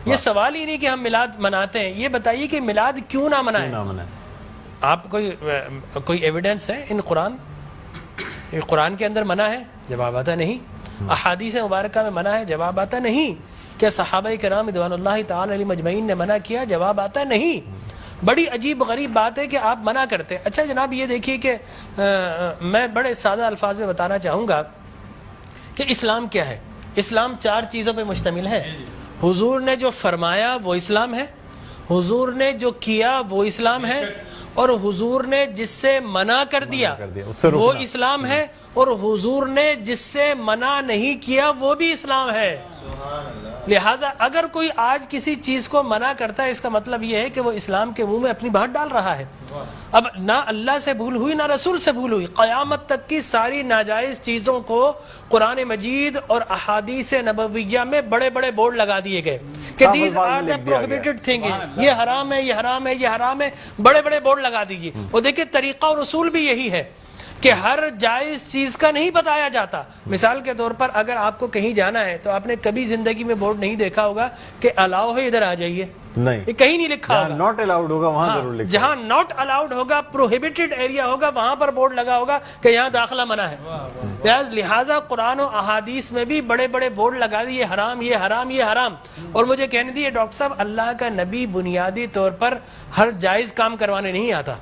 یہ سوال ہی نہیں کہ ہم میلاد مناتے ہیں، یہ بتائیے کہ میلاد کیوں نہ منائیں؟ آپ کوئی ایویڈنس ہے ان قرآن کے اندر منع ہے؟ جواب آتا نہیں۔ احادیث مبارکہ میں منع ہے؟ جواب آتا نہیں۔ کیا صحابہ کرام رضوان اللہ تعالی علیہ مجمعین نے منع کیا؟ جواب آتا نہیں۔ بڑی عجیب غریب بات ہے کہ آپ منع کرتے ہیں۔ اچھا جناب یہ دیکھیے کہ میں بڑے سادہ الفاظ میں بتانا چاہوں گا کہ اسلام کیا ہے۔ اسلام 4 چیزوں پہ مشتمل ہے۔ حضور نے جو فرمایا وہ اسلام ہے، حضور نے جو کیا وہ اسلام ہے، اور حضور نے جس سے منع کر دیا وہ اسلام ہے، اور حضور نے جس سے منع نہیں کیا وہ بھی اسلام ہے۔ لہٰذا اگر کوئی آج کسی چیز کو منع کرتا ہے، اس کا مطلب یہ ہے کہ وہ اسلام کے منہ میں اپنی بات ڈال رہا ہے۔ اب نہ اللہ سے بھول ہوئی نہ رسول سے بھول ہوئی، قیامت تک کی ساری ناجائز چیزوں کو قرآن مجید اور احادیث نبویہ میں بڑے بڑے بورڈ لگا دیے گئے کہ these are the prohibited thing, یہ حرام ہے، یہ حرام ہے، یہ حرام ہے، بڑے بڑے بورڈ لگا دیجیے۔ اور دیکھیں طریقہ اور اصول بھی یہی ہے کہ ہر جائز چیز کا نہیں بتایا جاتا۔ مثال کے طور پر اگر آپ کو کہیں جانا ہے تو آپ نے کبھی زندگی میں بورڈ نہیں دیکھا ہوگا کہ الاؤ ہے ادھر آ جائیے، نہیں، کہیں نہیں لکھا ہوگا۔ ناٹ الاؤڈ ہوگا وہاں ضرور لکھا، جہاں ناٹ الاؤڈ ہوگا، پروہیبٹڈ ایریا ہوگا، وہاں پر بورڈ لگا ہوگا کہ یہاں داخلہ منع ہے۔ لہٰذا قرآن و احادیث میں بھی بڑے بڑے بورڈ لگا دیے، یہ حرام، یہ حرام، یہ حرام۔ اور مجھے کہنے دیے ڈاکٹر صاحب، اللہ کا نبی بنیادی طور پر ہر جائز کام کروانے نہیں آتا،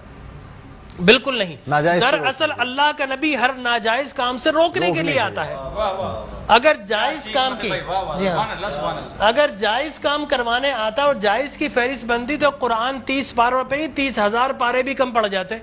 بالکل نہیں۔ دراصل اللہ کا نبی ہر ناجائز کام سے روکنے کے لیے آتا ہے۔ اگر جائز کام کی اگر جائز کام کروانے آتا اور جائز کی فہرست بنتی تو قرآن 30 پاروں پہ ہی 30,000 پارے بھی کم پڑ جاتے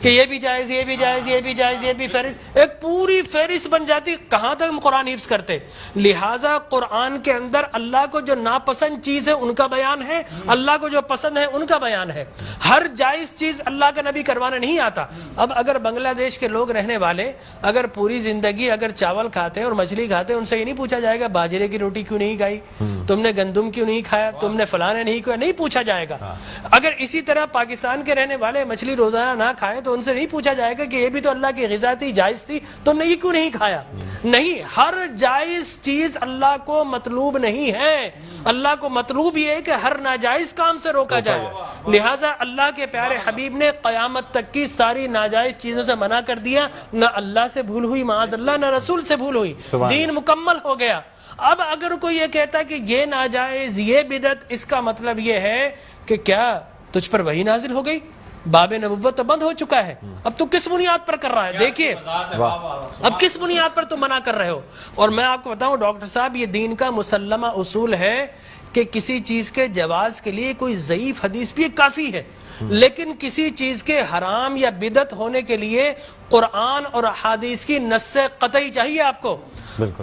کہ یہ بھی جائز، یہ بھی جائز، یہ بھی جائز، یہ بھی فہرست، ایک پوری فہرست بن جاتی۔ کہاں تک ہم قرآن حفظ کرتے؟ لہٰذا قرآن کے اندر اللہ کو جو ناپسند چیز ہے ان کا بیان ہے، اللہ کو جو پسند ہے ان کا بیان ہے۔ ہر جائز چیز اللہ کا نبی کروانے نہیں آتا۔ اب اگر بنگلہ دیش کے لوگ رہنے والے اگر پوری زندگی اگر چاول کھاتے ہیں اور مچھلی کھاتے ہیں، ان سے یہ نہیں پوچھا جائے گا باجرے کی روٹی کیوں نہیں کھائی، تم نے گندم کیوں نہیں کھایا، تم نے فلانے نہیں کھایا، نہیں پوچھا جائے گا۔ اگر اسی طرح پاکستان کے رہنے والے مچھلی روزانہ نہ کھائے تو ان سے نہیں پوچھا جائے گا کہ یہ بھی تو اللہ کی غذا تھی، جائز تھی، تم نے یہ کیوں نہیں کھایا۔ نہیں، ہر جائز چیز اللہ کو مطلوب نہیں ہے۔ اللہ کو مطلوب یہ ہے کہ ہر ناجائز کام سے روکا جائے۔ لہٰذا اللہ کے پیارے حبیب نے قیامت تک کی ساری ناجائز چیزوں سے منع کر دیا، نہ اللہ سے بھول ہوئی معاذ اللہ، نہ رسول سے بھول ہوئی، دین مکمل ہو گیا۔ اب اگر کوئی یہ کہتا ہے کہ یہ ناجائز، یہ بدعت، اس کا مطلب یہ ہے کہ کیا تجھ پر وحی نازل ہو گئی؟ باب نبوت تو بند ہو چکا ہے، اب تو کس بنیاد پر کر رہا ہے؟ دیکھیے اب کس بنیاد پر تم منع کر رہے ہو۔ اور میں آپ کو بتاؤں ڈاکٹر صاحب، یہ دین کا مسلمہ اصول ہے کہ کسی چیز کے جواز کے لیے کوئی ضعیف حدیث بھی کافی ہے، لیکن کسی چیز کے حرام یا بدعت ہونے کے لیے قرآن اور احادیث کی نص قطعی چاہیے آپ کو،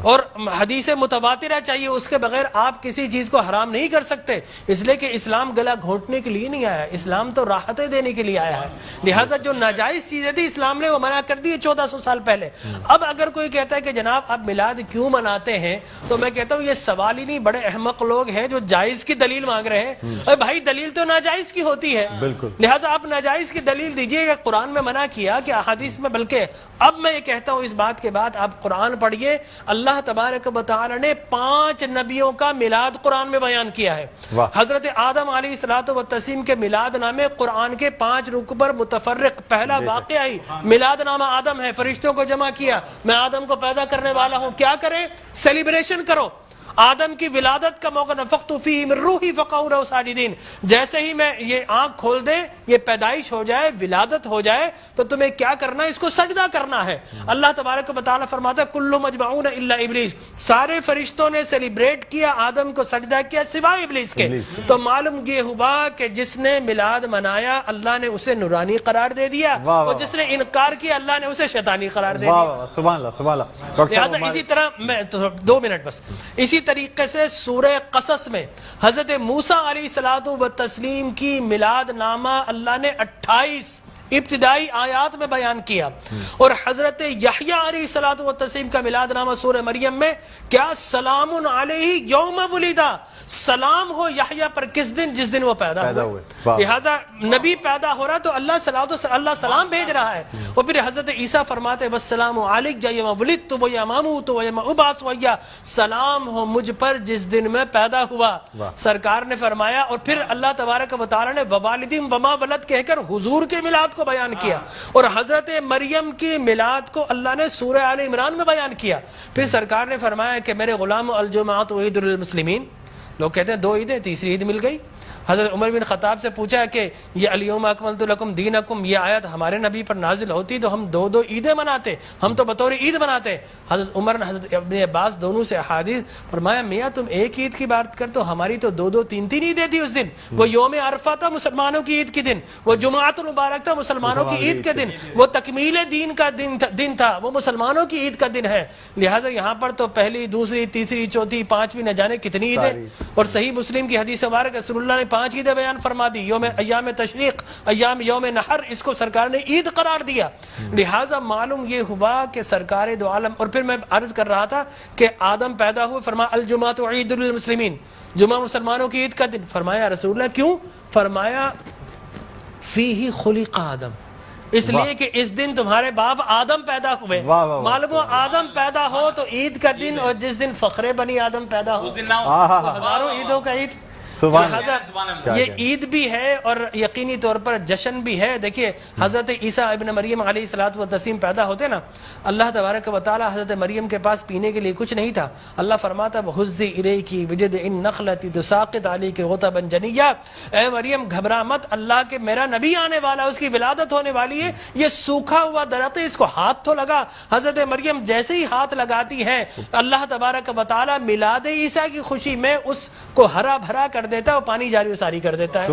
اور حدیث متواترہ چاہیے، اس کے بغیر آپ کسی چیز کو حرام نہیں کر سکتے۔ اس لیے کہ اسلام گلا گھونٹنے کے لیے نہیں آیا، اسلام تو راحتیں دینے کے لیے آیا ہے۔ لہٰذا جو ناجائز چیزیں تھی اسلام نے وہ منع کر دی 1400 سال پہلے۔ اب اگر کوئی کہتا ہے کہ جناب آپ میلاد کیوں مناتے ہیں، تو میں کہتا ہوں یہ سوال ہی نہیں، بڑے احمق لوگ ہیں جو جائز کی دلیل مانگ رہے ہیں۔ ارے بھائی دلیل تو ناجائز کی ہوتی ہے، لہٰذا آپ ناجائز کی دلیل دیجئے کہ قرآن میں منع کیا کہ احادیث میں، بلکہ اب میں یہ کہتا ہوں اس بات کے بعد آپ قرآن پڑھیے، اللہ تبارک و تعالی نے 5 نبیوں کا میلاد قرآن میں بیان کیا ہے۔ حضرت آدم علیہ الصلوۃ والتسلیم کے میلاد نامے قرآن کے 5 رکوع پر متفرق، پہلا واقعہ ہی میلاد نامہ آدم ہے، فرشتوں کو جمع کیا، میں آدم کو پیدا کرنے والا ہوں، کیا کریں؟ سیلیبریشن کرو۔ آدم کی ولادت کا موقع، نفخت فیہ من روحی فقعوا لہ ساجدین، جیسے ہی میں یہ آنکھ کھول دے، یہ پیدائش ہو جائے، ولادت ہو جائے، تو تمہیں کیا کرنا ہے؟ اس کو سجدہ کرنا ہے۔ اللہ تبارک و تعالیٰ فرماتا ہے کل مجمعون الا ابلیس، سارے فرشتوں نے سیلیبریٹ کیا، آدم کو سجدہ کیا سوائے ابلیس کے۔ تو معلوم یہ ہوا کہ جس نے میلاد منایا اللہ نے اسے نورانی قرار دے دیا، اور جس نے انکار کیا اللہ نے اسے شیطانی قرار دے دیا۔ سبحان اللہ سبحان اللہ۔ لہٰذا اسی طرح میں 2 منٹ بس، اسی طریقے سے سورہ قصص میں حضرت موسیٰ علیہ الصلوۃ والتسلیم کی میلاد نامہ اللہ نے 28 ابتدائی آیات میں بیان کیا. اور حضرت یحییٰ علیہ الصلوۃ والتسلیم کا میلاد نامہ سورہ مریم میں کیا سلام علیہ یوم ولدا، سلام ہو یحییٰ پر کس دن؟ جس دن وہ پیدا ہوئے. لہذا نبی پیدا ہو رہا تو اللہ سلام بھیج رہا ہے. اور پھر حضرت عیسیٰ فرماتے والسلام علیک یوم ولدت ویوم اموت ویوم ابعث حیا، سلام ہو مجھ پر جس دن میں پیدا ہوا. سرکار نے فرمایا. اور پھر اللہ تبارک و تعالی نے ووالدین وما ولد کہہ کر حضور کے میلاد کو بیان کیا. اور حضرت مریم کی میلاد کو اللہ نے سورہ آل عمران میں بیان کیا. پھر سرکار نے فرمایا کہ میرے غلام الجمعۃ عید للمسلمین. لوگ کہتے ہیں 2 عیدیں، تیسری عید مل گئی. حضرت عمر بن خطاب سے پوچھا کہ یہ الیوم اکملت لکم دینکم، یہ آیت ہمارے نبی پر نازل ہوتی تو ہم 2 عیدیں مناتے، ہم تو بطور عید مناتے. حضرت عمر نے حضرت ابن عباس دونوں سے احادیث فرمایا میاں تم ایک عید کی بات کرتے ہو، ہماری تو 2 3 عیدیں تھی اس دن. وہ یوم عرفہ تھا مسلمانوں کی عید کے دن، وہ جمعۃ المبارک تھا مسلمانوں کی عید کے دن، وہ تکمیل دین کا دن تھا، وہ مسلمانوں کی عید کا دن ہے. لہٰذا یہاں پر تو پہلی، دوسری، تیسری، چوتھی، 5ویں نہ جانے کتنی عیدیں. اور صحیح مسلم کی حدیث مبارک رسول اللہ نے 5 عیدیں بیان فرما دی. ایام تشریق، یوم نحر، اس کو سرکار نے عید قرار دیا. لہٰذا معلوم یہ ہوا کہ سرکار دو عالم. اور پھر میں عرض کر رہا تھا کہ آدم پیدا ہوئے، فرمایا الجمعۃ عید للمسلمین، جمعہ مسلمانوں کی عید کا دن. فرمایا رسول اللہ کیوں؟ فرمایا فیہ خلق آدم، اس لیے کہ اس دن تمہارے باپ آدم پیدا ہوئے. معلوم ہو آدم پیدا ہو تو عید کا دن، اور جس دن فخر بنی آدم پیدا ہو ہزاروں عیدوں کا عید. یہ عید بھی ہے اور یقینی طور پر جشن بھی ہے. دیکھیے حضرت عیسیٰ ابن مریم علیہ الصلوۃ والتسلیم پیدا ہوتے نا، اللہ تبارک و تعالی حضرت مریم کے پاس پینے کے لیے کچھ نہیں تھا. اللہ فرماتا وَهُزِّ إِلَيْكِ بِجِذْعِ النَّخْلَةِ تُسَاقِطْ عَلَيْكِ رُطَبًا جَنِيًّا، اے مریم گھبرا مت، اللہ کے میرا نبی آنے والا، اس کی ولادت ہونے والی ہے. یہ سوکھا ہوا درخت ہے، اس کو ہاتھ تو لگا. حضرت مریم جیسے ہی ہاتھ لگاتی ہے اللہ تبارک و تعالی میلاد عیسیٰ کی خوشی میں اس کو ہرا بھرا کر دیتا ہے اور پانی جاری و ساری کر دیتا ہے.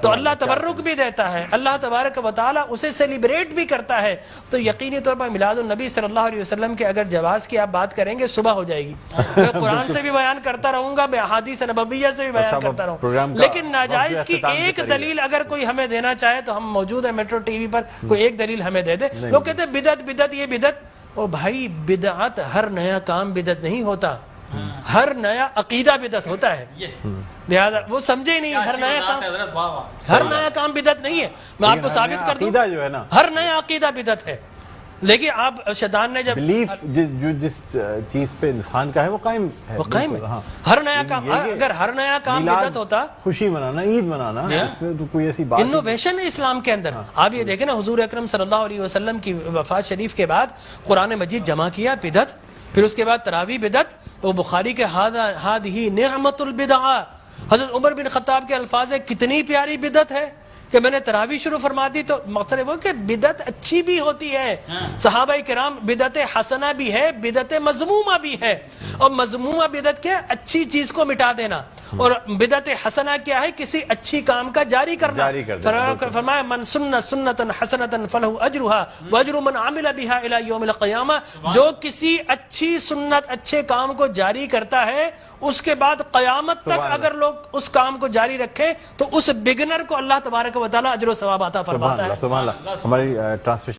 تو اللہ تبرک بھی دیتا ہے، اللہ تبارک و تعالی اسے سیلیبریٹ بھی کرتا ہے. تو یقینی طور پر میلاد النبی صلی اللہ علیہ وسلم کے اگر جواز کی آپ بات کریں گے صبح ہو جائے گی. میں قرآن سے بھی بیان کرتا رہوں گا، میں احادیث نبویہ سے بھی بیان کرتا رہوں، لیکن ناجائز کی ایک دلیل اگر کوئی ہمیں دینا چاہے تو ہم موجود ہیں میٹرو ٹی وی پر، کوئی ایک دلیل ہمیں دے دے. لوگ کہتے ہیں بدعت یہ بدعت. او بھائی بدعت، ہر نیا کام بدعت نہیں ہوتا، ہر نیا عقیدہ بدعت ہوتا ہے. لہذا وہ سمجھے نہیں، ہر نیا کام بدعت نہیں ہے. میں آپ کو ثابت کر دوں ہر نیا عقیدہ بدعت ہے. لیکن آپ شیطان نے جب بلیف جو جس چیز پہ انسان کا ہے وہ قائم ہے، ہر نیا کام، اگر ہر نیا کام بدعت ہوتا، خوشی منانا، عید منانا، اس میں تو کوئی ایسی بات انوویشن ہے اسلام کے اندر. آپ یہ دیکھیں نا حضور اکرم صلی اللہ علیہ وسلم کی وفات شریف کے بعد قرآن مجید جمع کیا، بدعت. پھر اس کے بعد تراویح بدعت. وہ بخاری کے ہذہ نعمت البدع. حضرت عمر بن خطاب کے الفاظ ہے کتنی پیاری بدعت ہے کہ میں نے تراویح شروع فرما دی. تو مقصد وہ کہ بدعت اچھی بھی ہوتی ہے. صحابہ کرام بدعت حسنہ بھی ہے، بدعت مذمومہ بھی ہے. اور مذمومہ بدعت کیا؟ اچھی چیز کو مٹا دینا. اور بدعت حسنہ کیا ہے؟ کسی اچھی کام کا جاری کرنا. فرمایا من سن سنتا حسنتا فلہ اجرھا واجر من عمل بها الى یوم القیامہ. جو کسی اچھی سنت، اچھے کام کو جاری کرتا ہے، اس کے بعد قیامت تک اگر لوگ اس کام کو جاری رکھیں تو اس بگنر کو اللہ تبارک و تعالی اجر و ثواب عطا فرماتا ہے. ہماری ٹرانسلیشن